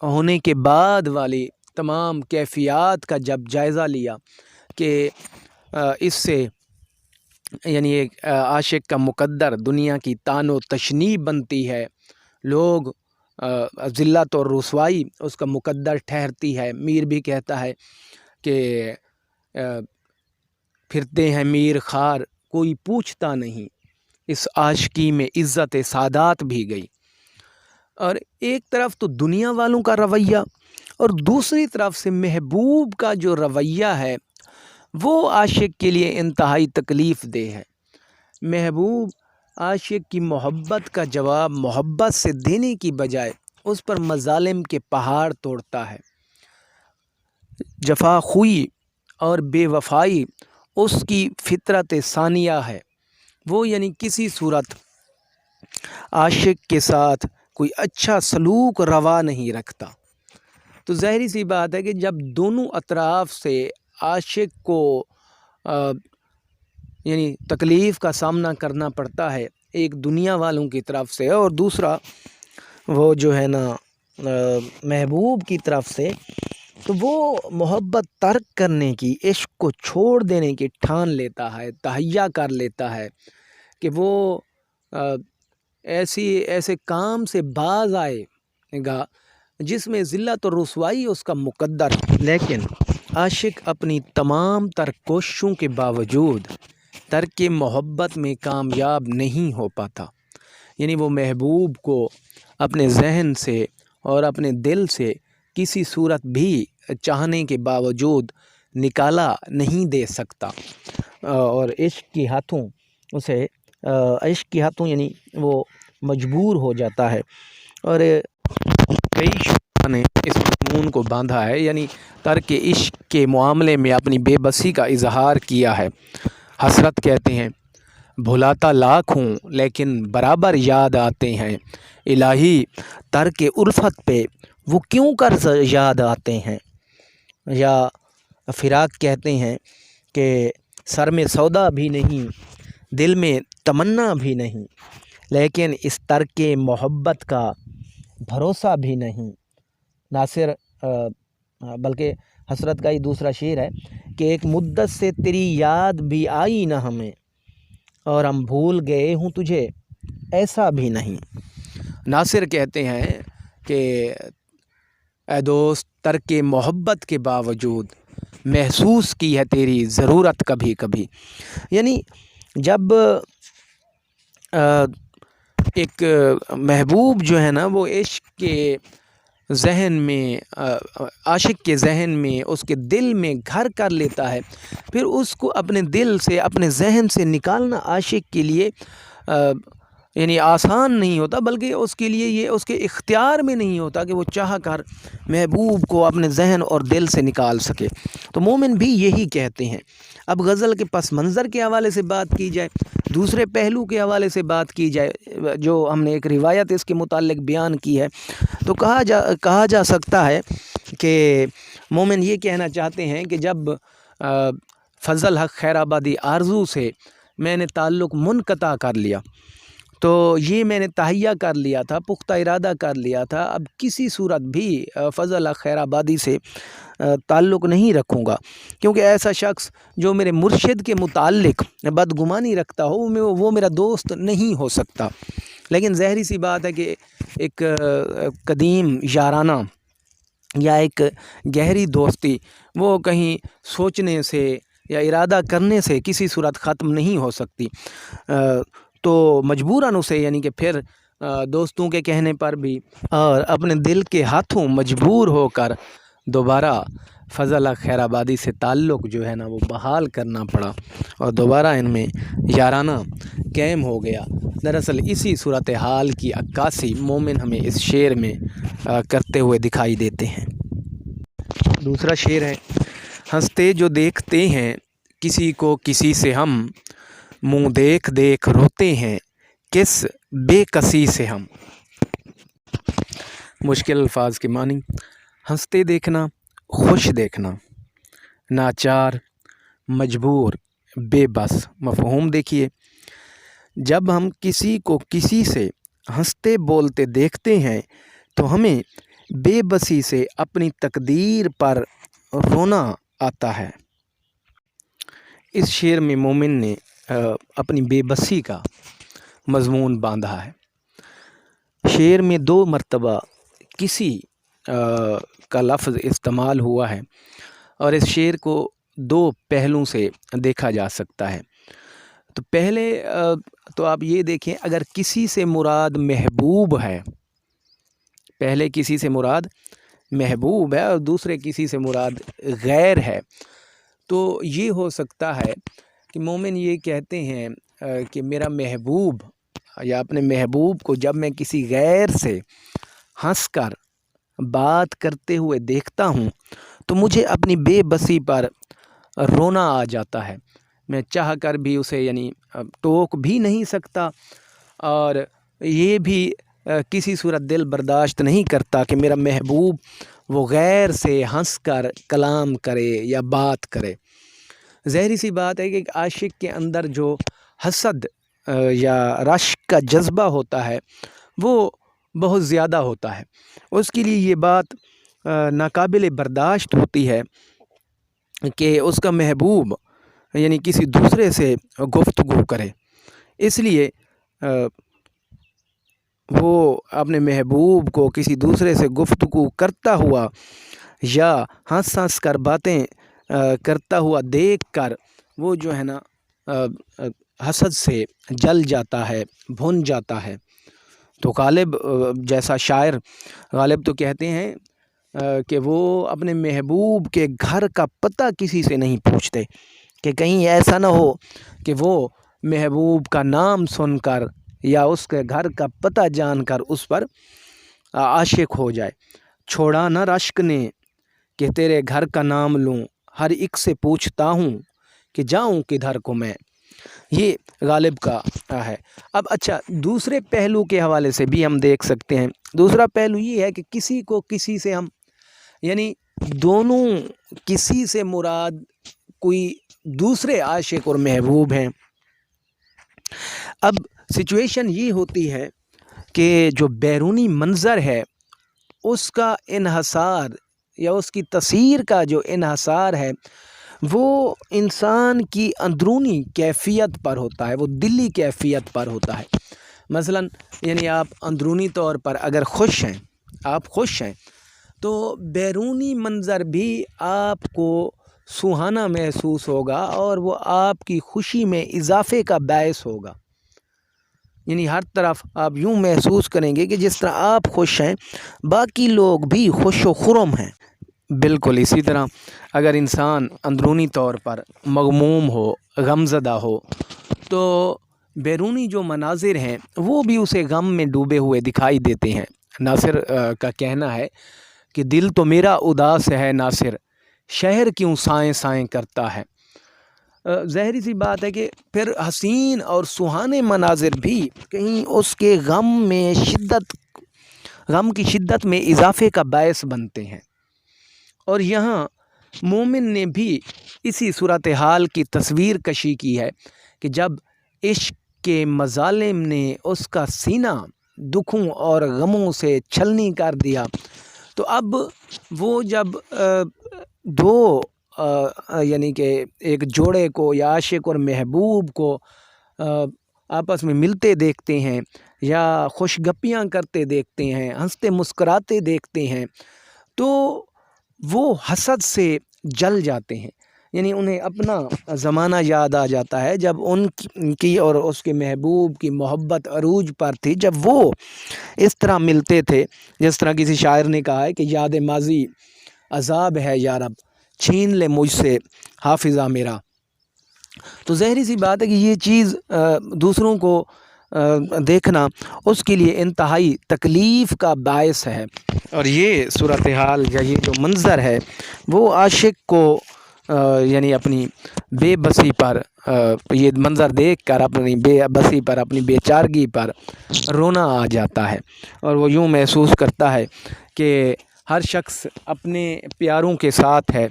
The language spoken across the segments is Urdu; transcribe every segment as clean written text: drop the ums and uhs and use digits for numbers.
ہونے کے بعد والی تمام کیفیات کا جب جائزہ لیا کہ اس سے یعنی ایک عاشق کا مقدر دنیا کی تان و تشنیع بنتی ہے، لوگ ذلت اور رسوائی اس کا مقدر ٹھہرتی ہے۔ میر بھی کہتا ہے کہ پھرتے ہیں میر خار کوئی پوچھتا نہیں، اس عاشقی میں عزت سادات بھی گئی۔ اور ایک طرف تو دنیا والوں کا رویہ اور دوسری طرف سے محبوب کا جو رویہ ہے وہ عاشق کے لیے انتہائی تکلیف دہ ہے۔ محبوب عاشق کی محبت کا جواب محبت سے دینے کی بجائے اس پر مظالم کے پہاڑ توڑتا ہے۔ جفا خوئی اور بے وفائی اس کی فطرت ثانیہ ہے، وہ یعنی کسی صورت عاشق کے ساتھ کوئی اچھا سلوک روا نہیں رکھتا۔ تو ظاہری سی بات ہے کہ جب دونوں اطراف سے عاشق کو یعنی تکلیف کا سامنا کرنا پڑتا ہے، ایک دنیا والوں کی طرف سے اور دوسرا وہ جو ہے نا محبوب کی طرف سے، تو وہ محبت ترک کرنے کی، عشق کو چھوڑ دینے کی ٹھان لیتا ہے، تہیا کر لیتا ہے کہ وہ ایسے کام سے باز آئے گا جس میں ذلت اور رسوائی اس کا مقدر۔ لیکن عاشق اپنی تمام تر کوششوں کے باوجود ترک محبت میں کامیاب نہیں ہو پاتا، یعنی وہ محبوب کو اپنے ذہن سے اور اپنے دل سے کسی صورت بھی چاہنے کے باوجود نکالا نہیں دے سکتا، اور عشق کی ہاتھوں یعنی وہ مجبور ہو جاتا ہے۔ اور کئی شعراء نے اس مضمون کو باندھا ہے، یعنی ترک عشق کے معاملے میں اپنی بے بسی کا اظہار کیا ہے۔ حسرت کہتے ہیں بھلاتا لاکھ ہوں لیکن برابر یاد آتے ہیں، الہی ترک الفت پہ وہ کیوں کر یاد آتے ہیں۔ یا فراق کہتے ہیں کہ سر میں سودا بھی نہیں، دل میں تمنا بھی نہیں، لیکن اس ترک محبت کا بھروسہ بھی نہیں۔ ناصر بلکہ حسرت کا ہی دوسرا شعر ہے کہ ایک مدت سے تیری یاد بھی آئی نہ ہمیں، اور ہم بھول گئے ہوں تجھے ایسا بھی نہیں۔ ناصر کہتے ہیں کہ اے دوست ترک محبت کے باوجود محسوس کی ہے تیری ضرورت کبھی کبھی، یعنی جب ایک محبوب جو ہے نا وہ عشق کے ذہن میں، عاشق کے ذہن میں، اس کے دل میں گھر کر لیتا ہے، پھر اس کو اپنے دل سے، اپنے ذہن سے نکالنا عاشق کے لیے یعنی آسان نہیں ہوتا، بلکہ اس کے لیے یہ اس کے اختیار میں نہیں ہوتا کہ وہ چاہ کر محبوب کو اپنے ذہن اور دل سے نکال سکے۔ تو مومن بھی یہی کہتے ہیں۔ اب غزل کے پس منظر کے حوالے سے بات کی جائے، دوسرے پہلو کے حوالے سے بات کی جائے جو ہم نے ایک روایت اس کے متعلق بیان کی ہے، تو کہا جا سکتا ہے کہ مومن یہ کہنا چاہتے ہیں کہ جب فضل حق خیر آبادی آرزو سے میں نے تعلق منقطع کر لیا، تو یہ میں نے تہیہ کر لیا تھا، پختہ ارادہ کر لیا تھا، اب کسی صورت بھی فضل حق خیر آبادی سے تعلق نہیں رکھوں گا، کیونکہ ایسا شخص جو میرے مرشد کے متعلق بدگمانی رکھتا ہو وہ میرا دوست نہیں ہو سکتا۔ لیکن ظاہری سی بات ہے کہ ایک قدیم یارانہ یا ایک گہری دوستی وہ کہیں سوچنے سے یا ارادہ کرنے سے کسی صورت ختم نہیں ہو سکتی، تو مجبوراً اسے یعنی کہ پھر دوستوں کے کہنے پر بھی اور اپنے دل کے ہاتھوں مجبور ہو کر دوبارہ فضل حق خیر آبادی سے تعلق جو ہے نا وہ بحال کرنا پڑا، اور دوبارہ ان میں یارانہ قائم ہو گیا۔ دراصل اسی صورتحال کی عکاسی مومن ہمیں اس شعر میں کرتے ہوئے دکھائی دیتے ہیں۔ دوسرا شعر ہے ہنستے جو دیکھتے ہیں کسی کو کسی سے ہم، منہ دیکھ دیکھ روتے ہیں کس بے کسی سے ہم۔ مشکل الفاظ کے معنی: ہنستے دیکھنا، خوش دیکھنا، ناچار، مجبور، بے بس۔ مفہوم دیکھیے، جب ہم کسی کو کسی سے ہنستے بولتے دیکھتے ہیں تو ہمیں بے بسی سے اپنی تقدیر پر رونا آتا ہے۔ اس شعر میں مومن نے اپنی بے بسی کا مضمون باندھا ہے۔ شعر میں 2 مرتبہ کسی کا لفظ استعمال ہوا ہے اور اس شعر کو 2 پہلوں سے دیکھا جا سکتا ہے۔ تو پہلے تو آپ یہ دیکھیں، اگر کسی سے مراد محبوب ہے، پہلے کسی سے مراد محبوب ہے اور دوسرے کسی سے مراد غیر ہے، تو یہ ہو سکتا ہے کہ مومن یہ کہتے ہیں کہ میرا محبوب، یا اپنے محبوب کو جب میں کسی غیر سے ہنس کر بات کرتے ہوئے دیکھتا ہوں تو مجھے اپنی بے بسی پر رونا آ جاتا ہے۔ میں چاہ کر بھی اسے ٹوک بھی نہیں سکتا، اور یہ بھی کسی صورت دل برداشت نہیں کرتا کہ میرا محبوب وہ غیر سے ہنس کر کلام کرے یا بات کرے۔ ظاہری سی بات ہے کہ ایک عاشق کے اندر جو حسد یا رشک کا جذبہ ہوتا ہے وہ بہت زیادہ ہوتا ہے، اس کے لیے یہ بات ناقابل برداشت ہوتی ہے کہ اس کا محبوب کسی دوسرے سے گفتگو کرے۔ اس لیے وہ اپنے محبوب کو کسی دوسرے سے گفتگو کرتا ہوا یا ہنس ہنس کر باتیں کرتا ہوا دیکھ کر وہ حسد سے جل جاتا ہے، بھن جاتا ہے۔ تو غالب جیسا شاعر، غالب تو کہتے ہیں کہ وہ اپنے محبوب کے گھر کا پتہ کسی سے نہیں پوچھتے، کہ کہیں ایسا نہ ہو کہ وہ محبوب کا نام سن کر یا اس کے گھر کا پتہ جان کر اس پر عاشق ہو جائے۔ چھوڑا نہ رشک نے کہ تیرے گھر کا نام لوں، ہر ایک سے پوچھتا ہوں کہ جاؤں کدھر کو میں۔ یہ غالب کا ہے۔ اب اچھا، دوسرے پہلو کے حوالے سے بھی ہم دیکھ سکتے ہیں۔ دوسرا پہلو یہ ہے کہ کسی کو کسی سے ہم دونوں کسی سے مراد کوئی دوسرے عاشق اور محبوب ہیں۔ اب سچویشن یہ ہوتی ہے کہ جو بیرونی منظر ہے اس کا انحصار یا اس کی تصویر کا جو انحصار ہے وہ انسان کی اندرونی کیفیت پر ہوتا ہے، وہ دلی کیفیت پر ہوتا ہے۔ مثلا آپ اندرونی طور پر اگر خوش ہیں، آپ خوش ہیں، تو بیرونی منظر بھی آپ کو سہانا محسوس ہوگا اور وہ آپ کی خوشی میں اضافے کا باعث ہوگا۔ ہر طرف آپ یوں محسوس کریں گے کہ جس طرح آپ خوش ہیں باقی لوگ بھی خوش و خرم ہیں۔ بالکل اسی طرح اگر انسان اندرونی طور پر مغموم ہو، غمزدہ ہو، تو بیرونی جو مناظر ہیں وہ بھی اسے غم میں ڈوبے ہوئے دکھائی دیتے ہیں۔ ناصر کا کہنا ہے کہ دل تو میرا اداس ہے ناصر، شہر کیوں سائیں سائیں کرتا ہے۔ ظاہری سی بات ہے کہ پھر حسین اور سہانے مناظر بھی کہیں اس کے غم کی شدت میں اضافے کا باعث بنتے ہیں۔ اور یہاں مومن نے بھی اسی صورتحال کی تصویر کشی کی ہے کہ جب عشق کے مظالم نے اس کا سینہ دکھوں اور غموں سے چھلنی کر دیا، تو اب وہ جب دو کہ ایک جوڑے کو یا عاشق اور محبوب کو آپس میں ملتے دیکھتے ہیں یا خوش گپیاں کرتے دیکھتے ہیں، ہنستے مسکراتے دیکھتے ہیں، تو وہ حسد سے جل جاتے ہیں۔ انہیں اپنا زمانہ یاد آ جاتا ہے جب ان کی اور اس کے محبوب کی محبت عروج پر تھی، جب وہ اس طرح ملتے تھے جس طرح کسی شاعر نے کہا ہے کہ یاد ماضی عذاب ہے یا رب، چھین لے مجھ سے حافظہ میرا۔ تو ظاہری سی بات ہے کہ یہ چیز دوسروں کو دیکھنا اس کے لیے انتہائی تکلیف کا باعث ہے، اور یہ صورتحال یا یہ جو منظر ہے وہ عاشق کو اپنی بے بسی پر یہ منظر دیکھ کر اپنی بے بسی پر، اپنی بے چارگی پر رونا آ جاتا ہے، اور وہ یوں محسوس کرتا ہے کہ ہر شخص اپنے پیاروں کے ساتھ ہے،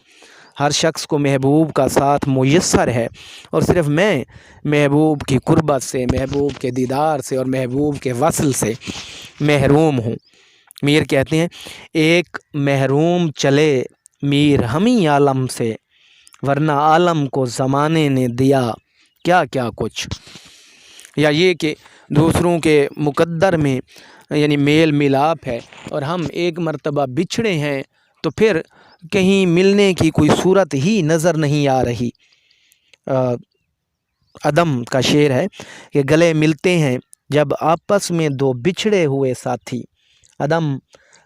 ہر شخص کو محبوب کا ساتھ میسر ہے، اور صرف میں محبوب کی قربت سے، محبوب کے دیدار سے اور محبوب کے وصل سے محروم ہوں۔ میر کہتے ہیں ایک محروم چلے میر ہمیں عالم سے، ورنہ عالم کو زمانے نے دیا کیا کیا کچھ۔ یا یہ کہ دوسروں کے مقدر میں یعنی میل ملاپ ہے اور ہم ایک مرتبہ بچھڑے ہیں تو پھر کہیں ملنے کی کوئی صورت ہی نظر نہیں آ رہی۔ عدم کا شعر ہے کہ گلے ملتے ہیں جب آپس میں دو بچھڑے ہوئے ساتھی، عدم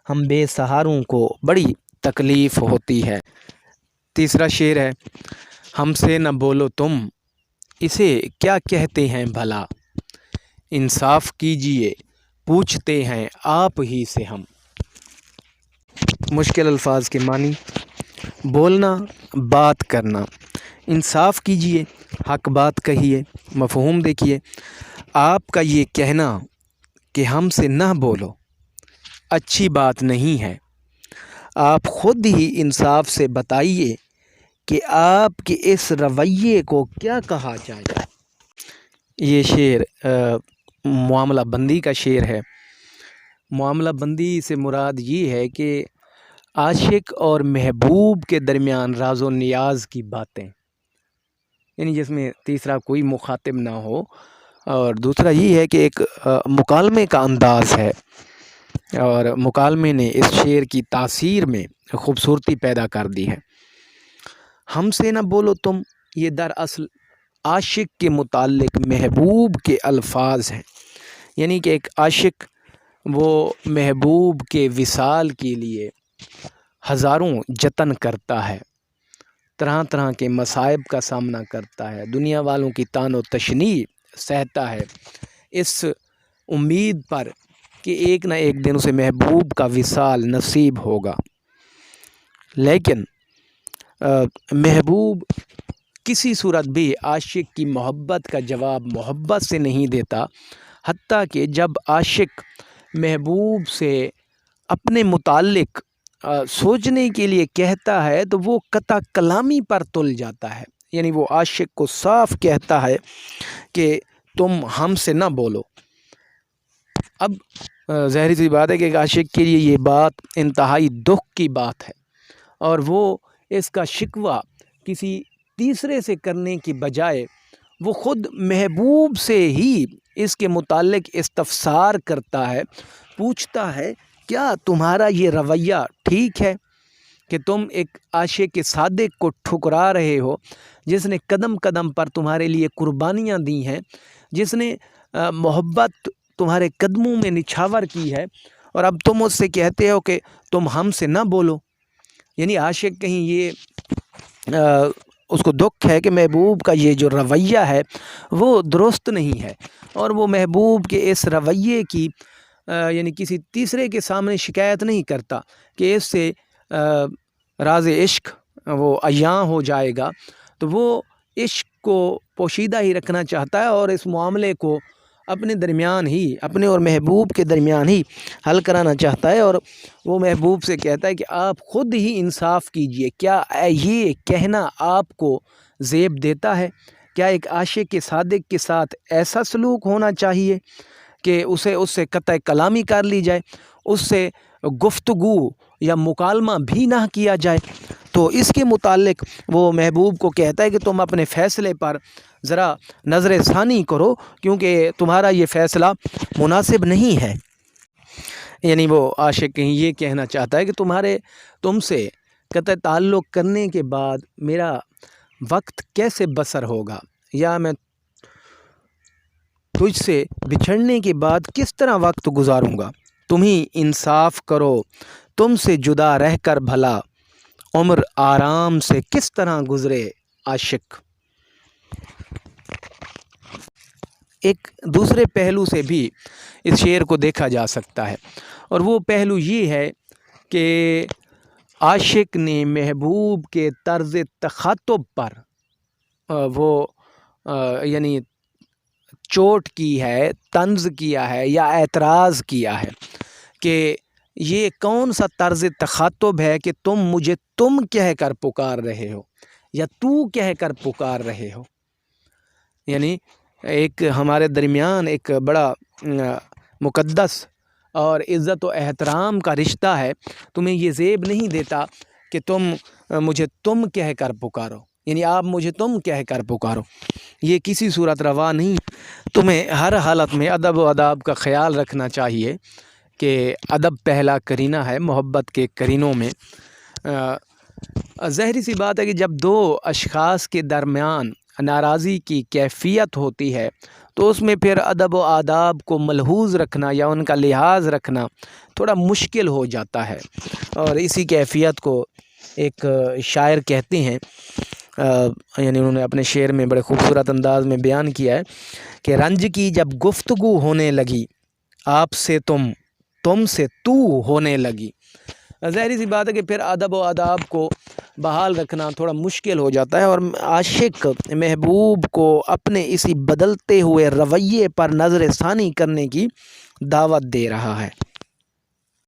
ہم بے سہاروں کو بڑی تکلیف ہوتی ہے۔ تیسرا شعر ہے ہم سے نہ بولو تم، اسے کیا کہتے ہیں بھلا، انصاف کیجئے پوچھتے ہیں آپ ہی سے ہم۔ مشکل الفاظ کے معنی: بولنا، بات کرنا، انصاف کیجئے، حق بات کہیے۔ مفہوم دیکھیے، آپ کا یہ کہنا کہ ہم سے نہ بولو اچھی بات نہیں ہے، آپ خود ہی انصاف سے بتائیے کہ آپ کے اس رویے کو کیا کہا جائے۔ یہ شعر معاملہ بندی کا شعر ہے۔ معاملہ بندی سے مراد یہ ہے کہ عاشق اور محبوب کے درمیان راز و نیاز کی باتیں، یعنی جس میں تیسرا کوئی مخاطب نہ ہو، اور دوسرا یہ ہے کہ ایک مکالمے کا انداز ہے، اور مکالمے نے اس شعر کی تاثیر میں خوبصورتی پیدا کر دی ہے۔ ہم سے نہ بولو تم، یہ دراصل عاشق کے متعلق محبوب کے الفاظ ہیں، یعنی کہ ایک عاشق وہ محبوب کے وصال کے لیے ہزاروں جتن کرتا ہے، طرح طرح کے مصائب کا سامنا کرتا ہے، دنیا والوں کی طعن و تشنیع سہتا ہے، اس امید پر کہ ایک نہ ایک دن اسے محبوب کا وصال نصیب ہوگا۔ لیکن محبوب کسی صورت بھی عاشق کی محبت کا جواب محبت سے نہیں دیتا، حتیٰ کہ جب عاشق محبوب سے اپنے متعلق سوچنے کے لیے کہتا ہے تو وہ قطع کلامی پر تل جاتا ہے، یعنی وہ عاشق کو صاف کہتا ہے کہ تم ہم سے نہ بولو۔ اب ظاہر سی بات ہے کہ ایک عاشق کے لیے یہ بات انتہائی دکھ کی بات ہے، اور وہ اس کا شکوہ کسی تیسرے سے کرنے کی بجائے وہ خود محبوب سے ہی اس کے متعلق استفسار کرتا ہے، پوچھتا ہے کیا تمہارا یہ رویہ ٹھیک ہے کہ تم ایک عاشق صادق کو ٹھکرا رہے ہو، جس نے قدم قدم پر تمہارے لیے قربانیاں دی ہیں، جس نے محبت تمہارے قدموں میں نچھاور کی ہے، اور اب تم اس سے کہتے ہو کہ تم ہم سے نہ بولو۔ یعنی عاشق کہیں یہ اس کو دکھ ہے کہ محبوب کا یہ جو رویہ ہے وہ درست نہیں ہے، اور وہ محبوب کے اس رویے کی یعنی کسی تیسرے کے سامنے شکایت نہیں کرتا کہ اس سے راز عشق وہ عیاں ہو جائے گا، تو وہ عشق کو پوشیدہ ہی رکھنا چاہتا ہے اور اس معاملے کو اپنے درمیان ہی، اپنے اور محبوب کے درمیان ہی حل کرانا چاہتا ہے، اور وہ محبوب سے کہتا ہے کہ آپ خود ہی انصاف کیجئے۔ کیا یہ کہنا آپ کو زیب دیتا ہے؟ کیا ایک عاشق کے صادق کے ساتھ ایسا سلوک ہونا چاہیے کہ اس سے قطع کلامی کر لی جائے، اس سے گفتگو یا مکالمہ بھی نہ کیا جائے؟ تو اس کے متعلق وہ محبوب کو کہتا ہے کہ تم اپنے فیصلے پر ذرا نظر ثانی کرو، کیونکہ تمہارا یہ فیصلہ مناسب نہیں ہے۔ یعنی وہ عاشق کہیں یہ کہنا چاہتا ہے کہ تم سے قطع تعلق کرنے کے بعد میرا وقت کیسے بسر ہوگا، یا میں تجھ سے بچھڑنے کے بعد کس طرح وقت گزاروں گا۔ تم ہی انصاف کرو، تم سے جدا رہ کر بھلا عمر آرام سے کس طرح گزرے عاشق۔ ایک دوسرے پہلو سے بھی اس شعر کو دیکھا جا سکتا ہے، اور وہ پہلو یہ ہے کہ عاشق نے محبوب کے طرز تخاطب پر وہ یعنی چوٹ کی ہے، طنز کیا ہے یا اعتراض کیا ہے کہ یہ کون سا طرز تخاطب ہے کہ تم مجھے تم کہہ کر پکار رہے ہو یا تو کہہ کر پکار رہے ہو۔ یعنی ایک ہمارے درمیان ایک بڑا مقدس اور عزت و احترام کا رشتہ ہے، تمہیں یہ زیب نہیں دیتا کہ تم مجھے تم کہہ کر پکارو، یعنی آپ مجھے تم کہہ کر پکارو، یہ کسی صورت روا نہیں۔ تمہیں ہر حالت میں ادب و آداب کا خیال رکھنا چاہیے کہ ادب پہلا کرینہ ہے محبت کے کرینوں میں۔ ظاہری سی بات ہے کہ جب دو اشخاص کے درمیان ناراضی کی کیفیت ہوتی ہے تو اس میں پھر ادب و آداب کو ملحوظ رکھنا یا ان کا لحاظ رکھنا تھوڑا مشکل ہو جاتا ہے، اور اسی کیفیت کو ایک شاعر کہتے ہیں، یعنی انہوں نے اپنے شعر میں بڑے خوبصورت انداز میں بیان کیا ہے کہ رنج کی جب گفتگو ہونے لگی، آپ سے تم سے تو ہونے لگی۔ ظاہری سی بات ہے کہ پھر ادب و آداب کو بحال رکھنا تھوڑا مشکل ہو جاتا ہے، اور عاشق محبوب کو اپنے اسی بدلتے ہوئے رویے پر نظر ثانی کرنے کی دعوت دے رہا ہے۔